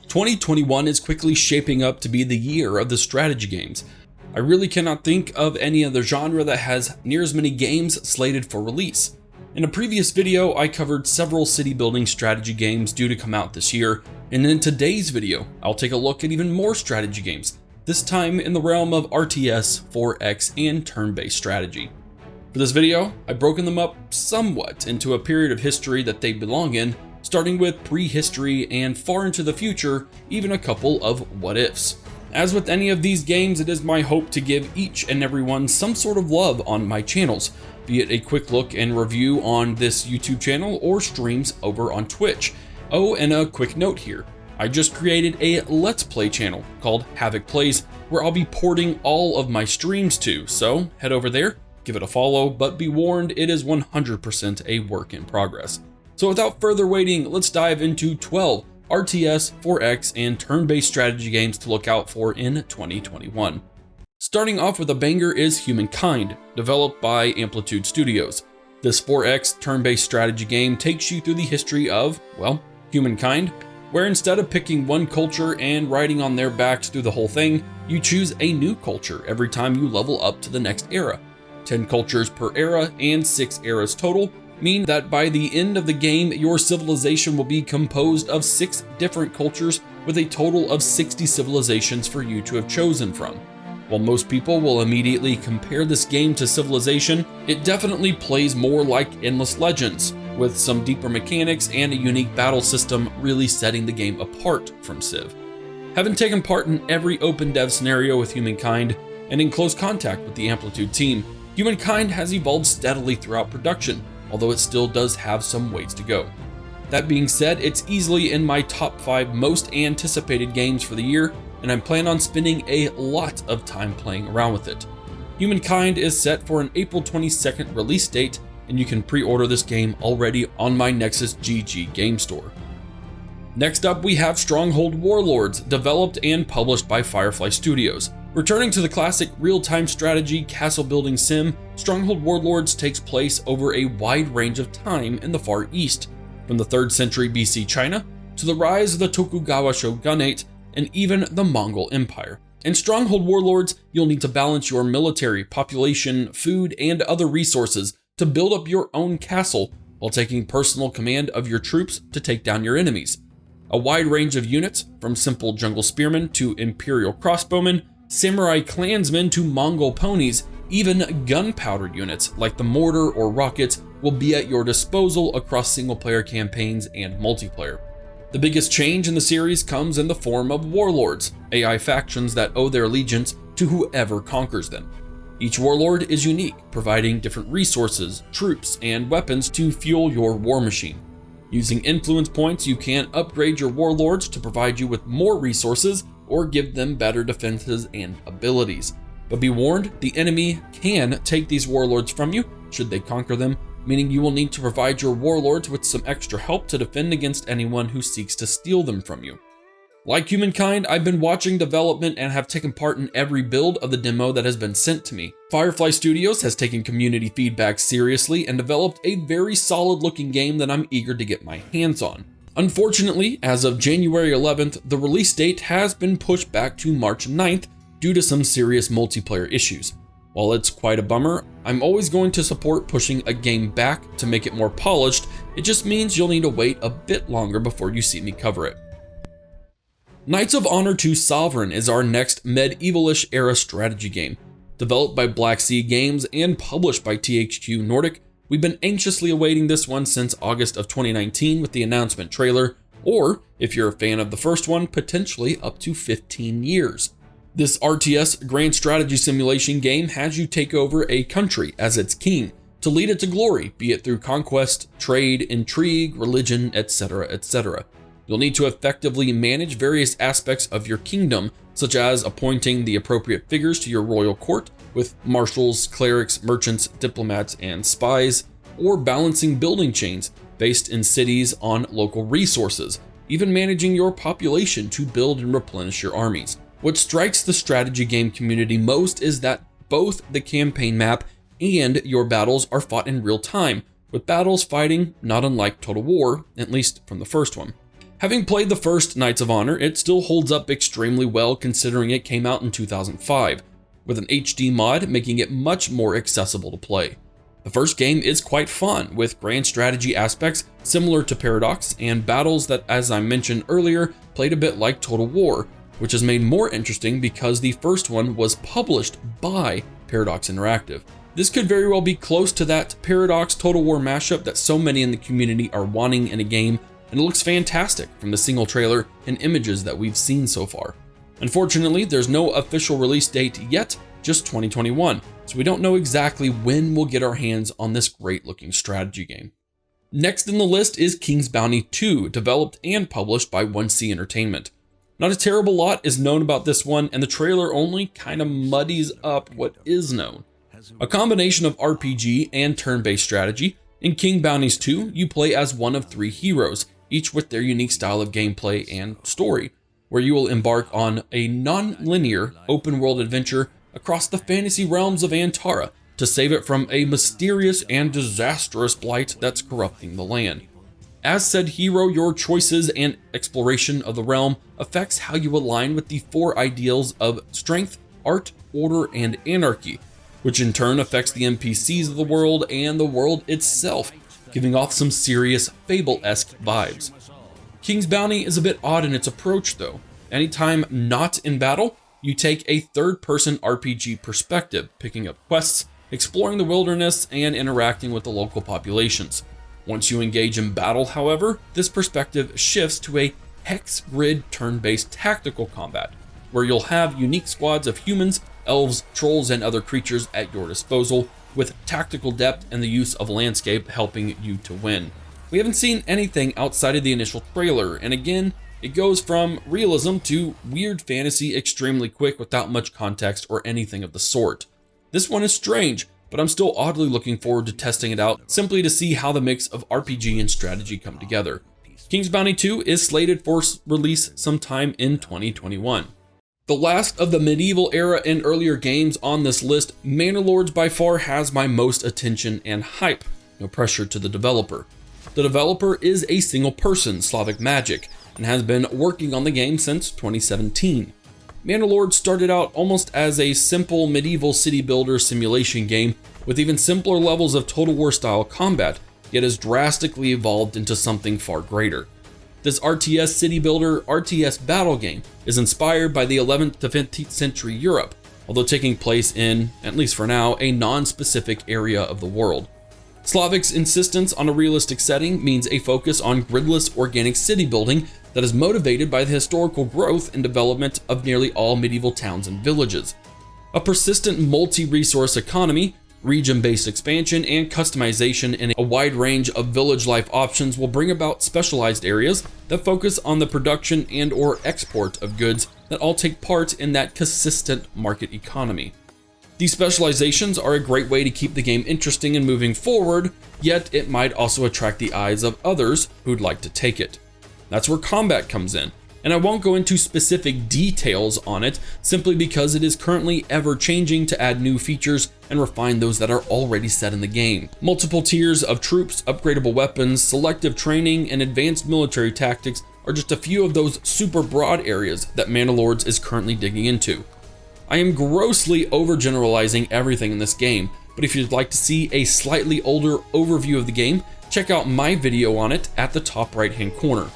2021 is quickly shaping up to be the year of the strategy games. I really cannot think of any other genre that has near as many games slated for release. In a previous video, I covered several city building strategy games due to come out this year, and in today's video, I'll take a look at even more strategy games, this time in the realm of RTS, 4X, and turn-based strategy. For this video, I've broken them up somewhat into a period of history that they belong in, starting with prehistory and far into the future, even a couple of what-ifs. As with any of these games, it is my hope to give each and every one some sort of love on my channels, be it a quick look and review on this YouTube channel or streams over on Twitch. Oh, and a quick note here. I just created a Let's Play channel called Havoc Plays, where I'll be porting all of my streams to, so head over there, give it a follow, but be warned, it is 100% a work in progress. So without further waiting, let's dive into 12 RTS, 4X, and turn-based strategy games to look out for in 2021. Starting off with a banger is HUMANKIND, developed by Amplitude Studios. This 4X turn-based strategy game takes you through the history of, well, humankind, where instead of picking one culture and riding on their backs through the whole thing, you choose a new culture every time you level up to the next era. 10 cultures per era and 6 eras total mean that by the end of the game, your civilization will be composed of 6 different cultures with a total of 60 civilizations for you to have chosen from. While most people will immediately compare this game to Civilization, it definitely plays more like Endless Legends, with some deeper mechanics and a unique battle system really setting the game apart from Civ. Having taken part in every open dev scenario with HUMANKIND and in close contact with the Amplitude team, HUMANKIND has evolved steadily throughout production, although it still does have some ways to go. That being said, it's easily in my top 5 most anticipated games for the year, and I plan on spending a lot of time playing around with it. HUMANKIND is set for an April 22nd release date, and you can pre-order this game already on my Nexus GG game store. Next up, we have Stronghold Warlords, developed and published by Firefly Studios. Returning to the classic real-time strategy castle building sim, Stronghold Warlords takes place over a wide range of time in the Far East, from the 3rd century BC China to the rise of the Tokugawa shogunate and even the Mongol Empire. In Stronghold Warlords, you'll need to balance your military, population, food, and other resources to build up your own castle while taking personal command of your troops to take down your enemies. A wide range of units, from simple jungle spearmen to imperial crossbowmen, samurai clansmen to Mongol ponies, even gunpowder units like the mortar or rockets will be at your disposal across single-player campaigns and multiplayer. The biggest change in the series comes in the form of warlords, AI factions that owe their allegiance to whoever conquers them. Each warlord is unique, providing different resources, troops, and weapons to fuel your war machine. Using influence points, you can upgrade your warlords to provide you with more resources or give them better defenses and abilities. But be warned, the enemy can take these warlords from you should they conquer them, meaning you will need to provide your warlords with some extra help to defend against anyone who seeks to steal them from you. Like HUMANKIND, I've been watching development and have taken part in every build of the demo that has been sent to me. Firefly Studios has taken community feedback seriously and developed a very solid looking game that I'm eager to get my hands on. Unfortunately, as of January 11th, the release date has been pushed back to March 9th due to some serious multiplayer issues. While it's quite a bummer, I'm always going to support pushing a game back to make it more polished. It just means you'll need to wait a bit longer before you see me cover it. Knights of Honor 2 Sovereign is our next medieval-ish era strategy game. Developed by Black Sea Games and published by THQ Nordic, we've been anxiously awaiting this one since August of 2019 with the announcement trailer, or if you're a fan of the first one, potentially up to 15 years. This RTS grand strategy simulation game has you take over a country as its king to lead it to glory, be it through conquest, trade, intrigue, religion, etc., etc. You'll need to effectively manage various aspects of your kingdom, such as appointing the appropriate figures to your royal court with marshals, clerics, merchants, diplomats, and spies, or balancing building chains based in cities on local resources, even managing your population to build and replenish your armies. What strikes the strategy game community most is that both the campaign map and your battles are fought in real time, with battles fighting not unlike Total War, at least from the first one. Having played the first Knights of Honor, it still holds up extremely well considering it came out in 2005, with an HD mod making it much more accessible to play. The first game is quite fun, with grand strategy aspects similar to Paradox and battles that, as I mentioned earlier, played a bit like Total War, which is made more interesting because the first one was published by Paradox Interactive. This could very well be close to that Paradox Total War mashup that so many in the community are wanting in a game, and it looks fantastic from the single trailer and images that we've seen so far. Unfortunately, there's no official release date yet, just 2021, so we don't know exactly when we'll get our hands on this great looking strategy game. Next in the list is King's Bounty 2, developed and published by 1C Entertainment. Not a terrible lot is known about this one, and the trailer only kind of muddies up what is known. A combination of RPG and turn-based strategy, in King Bounties 2, you play as one of 3 heroes, each with their unique style of gameplay and story, where you will embark on a non-linear open-world adventure across the fantasy realms of Antara to save it from a mysterious and disastrous blight that's corrupting the land. As said hero, your choices and exploration of the realm affects how you align with the 4 ideals of strength, art, order, and anarchy, which in turn affects the NPCs of the world and the world itself, giving off some serious Fable-esque vibes. King's Bounty is a bit odd in its approach though. Anytime not in battle, you take a third-person RPG perspective, picking up quests, exploring the wilderness, and interacting with the local populations. Once you engage in battle, however, this perspective shifts to a hex grid turn-based tactical combat, where you'll have unique squads of humans, elves, trolls, and other creatures at your disposal, with tactical depth and the use of landscape helping you to win. We haven't seen anything outside of the initial trailer, and again, it goes from realism to weird fantasy extremely quick without much context or anything of the sort. This one is strange, but I'm still oddly looking forward to testing it out simply to see how the mix of RPG and strategy come together. King's Bounty 2 is slated for release sometime in 2021. The last of the medieval era and earlier games on this list, MANOR by far has my most attention and hype. No pressure to the developer. The developer is a single person, Slavic Magic, and has been working on the game since 2017. MANOR started out almost as a simple medieval city builder simulation game with even simpler levels of Total War style combat, yet has drastically evolved into something far greater. This RTS city builder RTS battle game is inspired by the 11th to 15th century Europe, although taking place in, at least for now, a non-specific area of the world. Slavic's insistence on a realistic setting means a focus on gridless organic city building that is motivated by the historical growth and development of nearly all medieval towns and villages. A persistent multi-resource economy, region-based expansion, and customization in a wide range of village life options will bring about specialized areas that focus on the production and/or export of goods that all take part in that consistent market economy. These specializations are a great way to keep the game interesting and moving forward, yet it might also attract the eyes of others who'd like to take it. That's where combat comes in, and I won't go into specific details on it simply because it is currently ever changing to add new features and refine those that are already set in the game. Multiple tiers of troops, upgradable weapons, selective training, and advanced military tactics are just a few of those super broad areas that MANOR is currently digging into. I am grossly overgeneralizing everything in this game, but if you'd like to see a slightly older overview of the game, check out my video on it at the top right hand corner.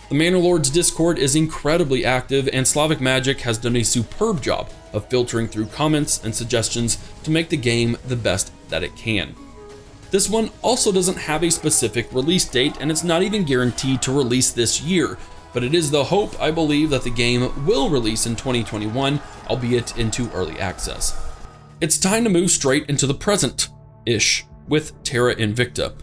The MANOR Discord is incredibly active, and Slavic Magic has done a superb job of filtering through comments and suggestions to make the game the best that it can. This one also doesn't have a specific release date, and it's not even guaranteed to release this year, but it is the hope, I believe, that the game will release in 2021, albeit into early access. It's time to move straight into the present-ish with TERRA INVICTA.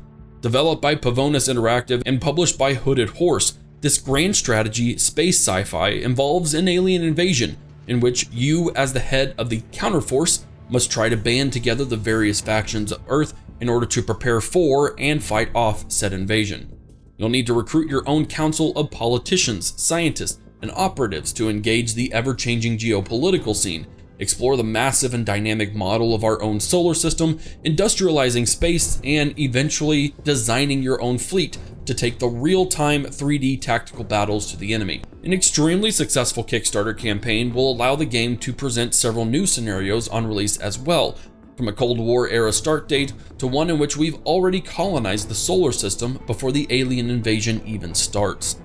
Developed by Pavonis Interactive and published by Hooded Horse, this grand strategy space sci-fi involves an alien invasion in which you, as the head of the counterforce, must try to band together the various factions of Earth in order to prepare for and fight off said invasion. You'll need to recruit your own council of politicians, scientists, and operatives to engage the ever-changing geopolitical scene, explore the massive and dynamic model of our own solar system, industrializing space, and eventually designing your own fleet to take the real-time 3D tactical battles to the enemy. An extremely successful Kickstarter campaign will allow the game to present several new scenarios on release as well, from a Cold War era start date to one in which we've already colonized the solar system before the alien invasion even starts.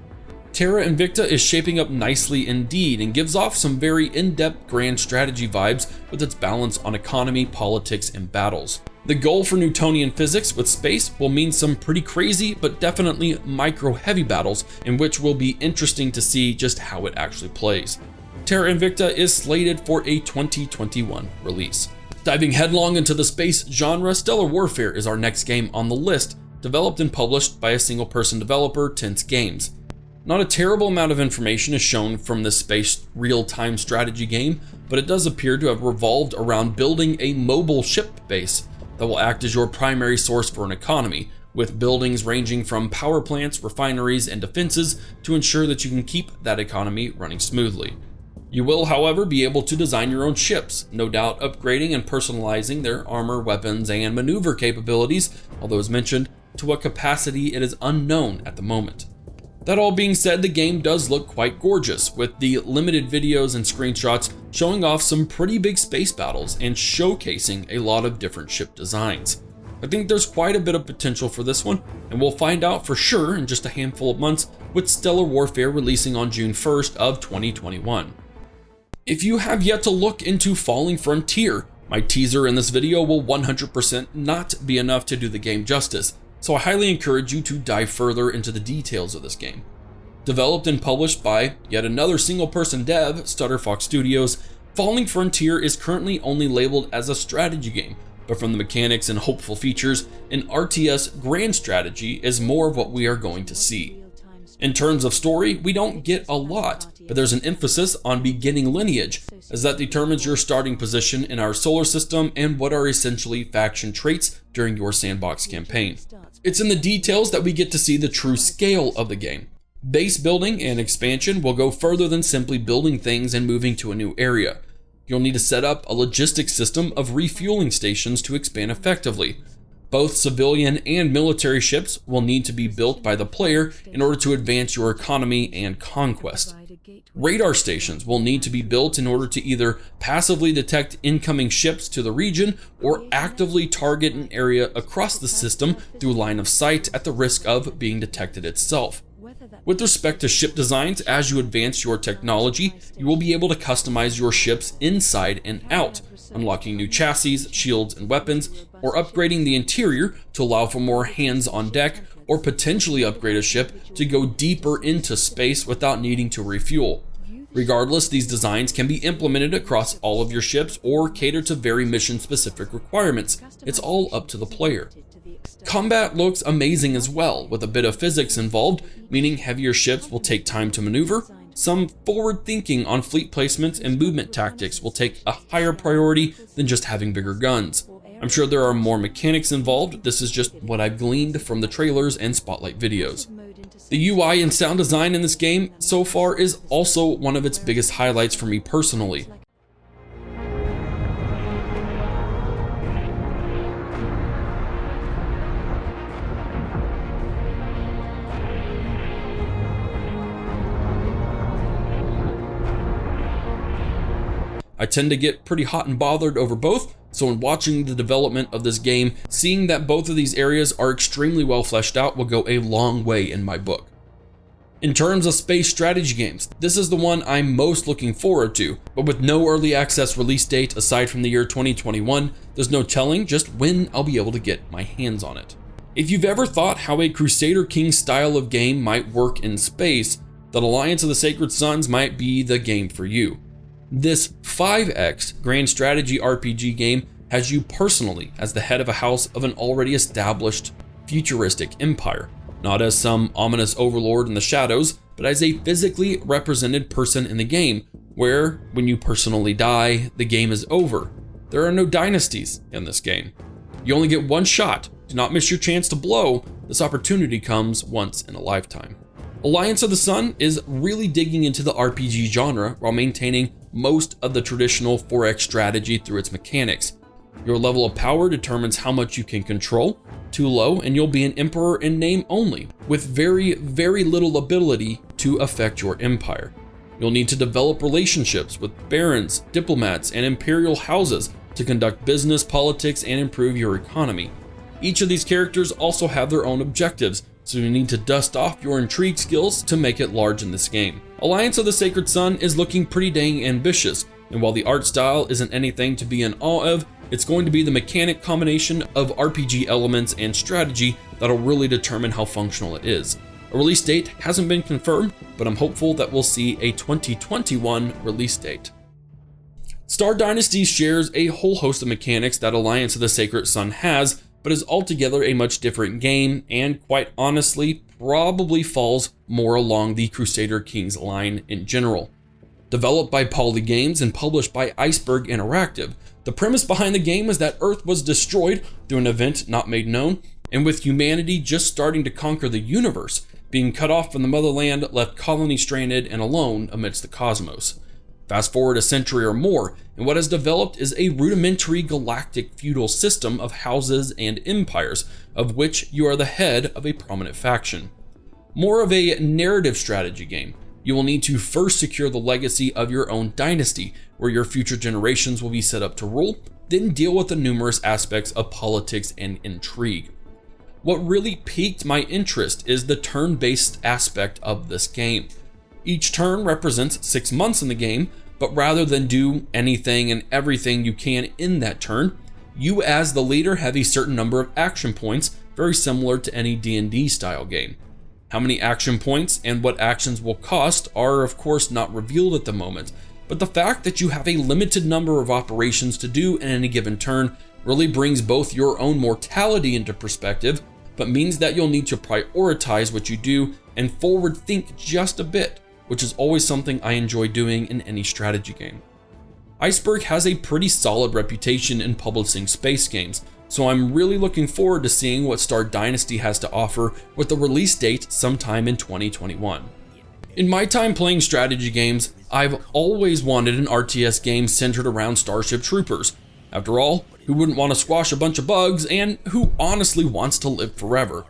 TERRA INVICTA is shaping up nicely indeed and gives off some very in-depth grand strategy vibes with its balance on economy, politics, and battles. The goal for Newtonian physics with space will mean some pretty crazy but definitely micro-heavy battles, in which will be interesting to see just how it actually plays. TERRA INVICTA is slated for a 2021 release. Diving headlong into the space genre, Stellar Warfare is our next game on the list, developed and published by a single-person developer, Tense Games. Not a terrible amount of information is shown from this space real-time strategy game, but it does appear to have revolved around building a mobile ship base that will act as your primary source for an economy, with buildings ranging from power plants, refineries, and defenses to ensure that you can keep that economy running smoothly. You will, however, be able to design your own ships, no doubt upgrading and personalizing their armor, weapons, and maneuver capabilities, although as mentioned, to what capacity it is unknown at the moment. That all being said, the game does look quite gorgeous, with the limited videos and screenshots showing off some pretty big space battles and showcasing a lot of different ship designs. I think there's quite a bit of potential for this one, and we'll find out for sure in just a handful of months, with Stellar Warfare releasing on June 1st of 2021. If you have yet to look into Falling Frontier, my teaser in this video will 100% not be enough to do the game justice, so I highly encourage you to dive further into the details of this game. Developed and published by yet another single-person dev, Stutterfox Studios, Falling Frontier is currently only labeled as a strategy game, but from the mechanics and hopeful features, an RTS grand strategy is more of what we are going to see. In terms of story, we don't get a lot, but there's an emphasis on beginning lineage, as that determines your starting position in our solar system and what are essentially faction traits during your sandbox campaign. It's in the details that we get to see the true scale of the game. Base building and expansion will go further than simply building things and moving to a new area. You'll need to set up a logistics system of refueling stations to expand effectively. Both civilian and military ships will need to be built by the player in order to advance your economy and conquest. Radar stations will need to be built in order to either passively detect incoming ships to the region or actively target an area across the system through line of sight at the risk of being detected itself. With respect to ship designs, as you advance your technology, you will be able to customize your ships inside and out, unlocking new chassis, shields, and weapons, or upgrading the interior to allow for more hands on deck, or potentially upgrade a ship to go deeper into space without needing to refuel. Regardless, these designs can be implemented across all of your ships or cater to very mission-specific requirements. It's all up to the player. Combat looks amazing as well, with a bit of physics involved, meaning heavier ships will take time to maneuver. Some forward thinking on fleet placements and movement tactics will take a higher priority than just having bigger guns. I'm sure there are more mechanics involved. This is just what I've gleaned from the trailers and spotlight videos. The UI and sound design in this game so far is also one of its biggest highlights for me personally. I tend to get pretty hot and bothered over both, so in watching the development of this game, seeing that both of these areas are extremely well fleshed out will go a long way in my book. In terms of space strategy games, this is the one I'm most looking forward to, but with no early access release date aside from the year 2021, there's no telling just when I'll be able to get my hands on it. If you've ever thought how a Crusader Kings style of game might work in space, then Alliance of the Sacred Sons might be the game for you. This 5X grand strategy RPG game has you personally as the head of a house of an already established futuristic empire, not as some ominous overlord in the shadows, but as a physically represented person in the game, where when you personally die, the game is over. There are no dynasties in this game. You only get one shot. Do not miss your chance to blow. This opportunity comes once in a lifetime. Alliance of the Sun is really digging into the RPG genre while maintaining most of the traditional 4X strategy through its mechanics. Your level of power determines how much you can control. Too low and you'll be an emperor in name only, with very little ability to affect your empire. You'll need to develop relationships with barons, diplomats, and imperial houses to conduct business, politics, and improve your economy. Each of these characters also have their own objectives, so you need to dust off your intrigue skills to make it large in this game. Alliance of the Sacred Sun is looking pretty dang ambitious, and while the art style isn't anything to be in awe of, it's going to be the mechanic combination of RPG elements and strategy that'll really determine how functional it is. A release date hasn't been confirmed, but I'm hopeful that we'll see a 2021 release date. Star Dynasties shares a whole host of mechanics that Alliance of the Sacred Sun has, but is altogether a much different game, and quite honestly, probably falls more along the Crusader Kings line in general. Developed by Poly Games and published by Iceberg Interactive, the premise behind the game was that Earth was destroyed through an event not made known, and with humanity just starting to conquer the universe, being cut off from the motherland left colony stranded and alone amidst the cosmos. Fast forward a century or more, and what has developed is a rudimentary galactic feudal system of houses and empires, of which you are the head of a prominent faction. More of a narrative strategy game. You will need to first secure the legacy of your own dynasty, where your future generations will be set up to rule, then deal with the numerous aspects of politics and intrigue. What really piqued my interest is the turn-based aspect of this game. Each turn represents 6 months in the game, but rather than do anything and everything you can in that turn, you as the leader have a certain number of action points, very similar to any D&D style game. How many action points and what actions will cost are of course not revealed at the moment, but the fact that you have a limited number of operations to do in any given turn really brings both your own mortality into perspective, but means that you'll need to prioritize what you do and forward think just a bit, which is always something I enjoy doing in any strategy game. Iceberg has a pretty solid reputation in publishing space games, so I'm really looking forward to seeing what Star Dynasty has to offer with the release date sometime in 2021. In my time playing strategy games, I've always wanted an RTS game centered around Starship Troopers. After all, who wouldn't want to squash a bunch of bugs, and who honestly wants to live forever?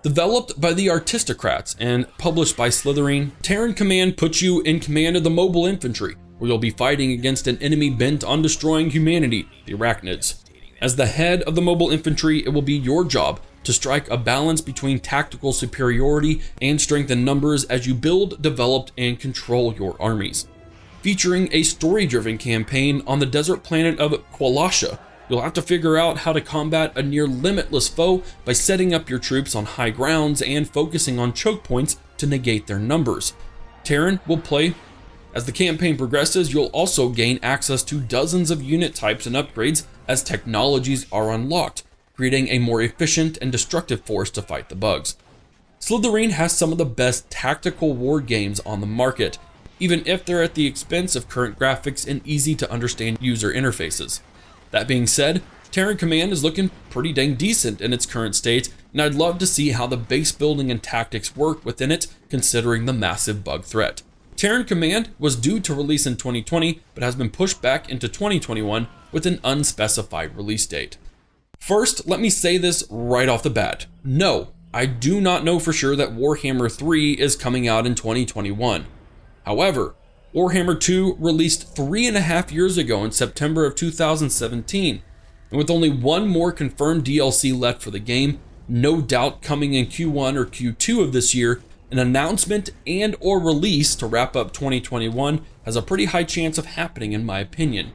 Developed by the Artistocrats and published by Slitherine, TERRAN Command puts you in command of the mobile infantry, where you'll be fighting against an enemy bent on destroying humanity, the Arachnids. As the head of the mobile infantry, it will be your job to strike a balance between tactical superiority and strength in numbers as you build, develop, and control your armies. Featuring a story-driven campaign on the desert planet of Qualasha, you'll have to figure out how to combat a near limitless foe by setting up your troops on high grounds and focusing on choke points to negate their numbers. TERRAN will play. As the campaign progresses, you'll also gain access to dozens of unit types and upgrades as technologies are unlocked, creating a more efficient and destructive force to fight the bugs. Slitherine has some of the best tactical war games on the market, even if they're at the expense of current graphics and easy to understand user interfaces. That being said, TERRAN Command is looking pretty dang decent in its current state, and I'd love to see how the base building and tactics work within it, considering the massive bug threat. TERRAN Command was due to release in 2020, but has been pushed back into 2021 with an unspecified release date. First, let me say this right off the bat. No, I do not know for sure that Warhammer 3 is coming out in 2021. However, Warhammer 2 released 3.5 years ago in September of 2017, and with only one more confirmed DLC left for the game, no doubt coming in Q1 or Q2 of this year, an announcement and or release to wrap up 2021 has a pretty high chance of happening in my opinion.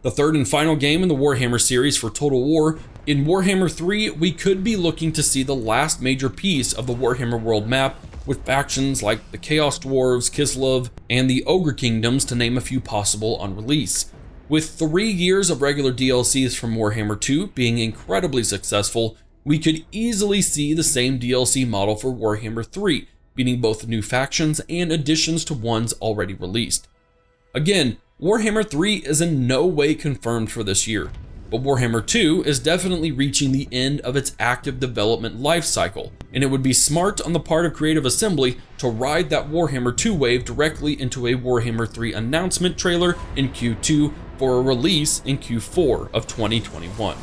The third and final game in the Warhammer series for Total War, in Warhammer 3 we could be looking to see the last major piece of the Warhammer world map, with factions like the Chaos Dwarves, Kislev, and the Ogre Kingdoms to name a few possible on release. With 3 years of regular DLCs from Warhammer 2 being incredibly successful, we could easily see the same DLC model for Warhammer 3, meaning both new factions and additions to ones already released. Again, Warhammer 3 is in no way confirmed for this year. but Warhammer 2 is definitely reaching the end of its active development life cycle, and it would be smart on the part of Creative Assembly to ride that Warhammer 2 wave directly into a Warhammer 3 announcement trailer in Q2 for a release in Q4 of 2021.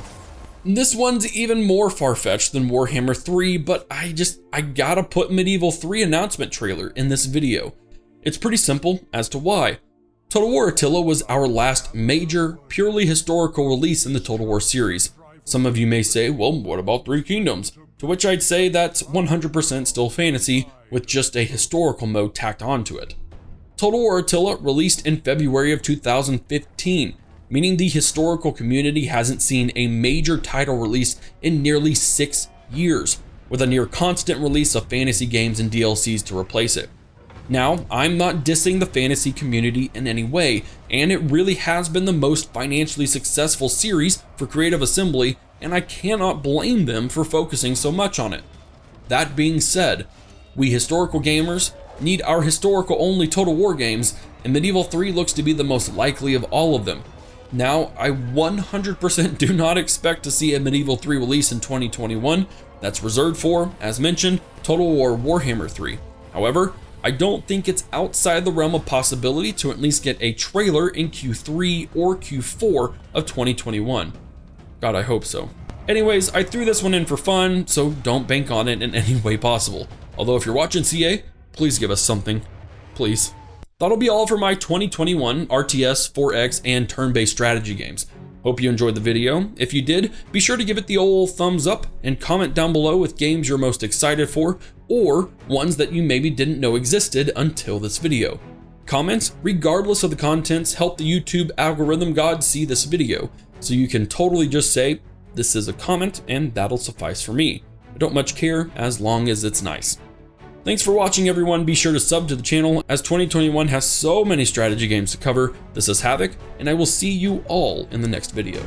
This one's even more far-fetched than Warhammer 3, but I gotta put Medieval 3 announcement trailer in this video. It's pretty simple as to why. Total War Attila was our last major, purely historical release in the Total War series. Some of you may say, well, what about Three Kingdoms? To which I'd say that's 100% still fantasy, with just a historical mode tacked onto it. Total War Attila released in February of 2015, meaning the historical community hasn't seen a major title release in nearly 6 years, with a near constant release of fantasy games and DLCs to replace it. Now, I'm not dissing the fantasy community in any way, and it really has been the most financially successful series for Creative Assembly, and I cannot blame them for focusing so much on it. That being said, we historical gamers need our historical-only Total War games, and Medieval 3 looks to be the most likely of all of them. Now, I 100% do not expect to see a Medieval 3 release in 2021. That's reserved for, as mentioned, Total War Warhammer 3. However, I don't think it's outside the realm of possibility to at least get a trailer in Q3 or Q4 of 2021. God, I hope so. Anyways, I threw this one in for fun, so don't bank on it in any way possible. Although if you're watching CA, please give us something, please. That'll be all for my 2021 RTS, 4X, and turn-based strategy games. Hope you enjoyed the video. If you did, be sure to give it the old thumbs up and comment down below with games you're most excited for, or ones that you maybe didn't know existed until this video. Comments, regardless of the contents, help the YouTube algorithm god see this video, so you can totally just say, this is a comment, and that'll suffice for me. I don't much care as long as it's nice. Thanks for watching, everyone. Be sure to sub to the channel, as 2021 has so many strategy games to cover. This is Havoc, and I will see you all in the next video.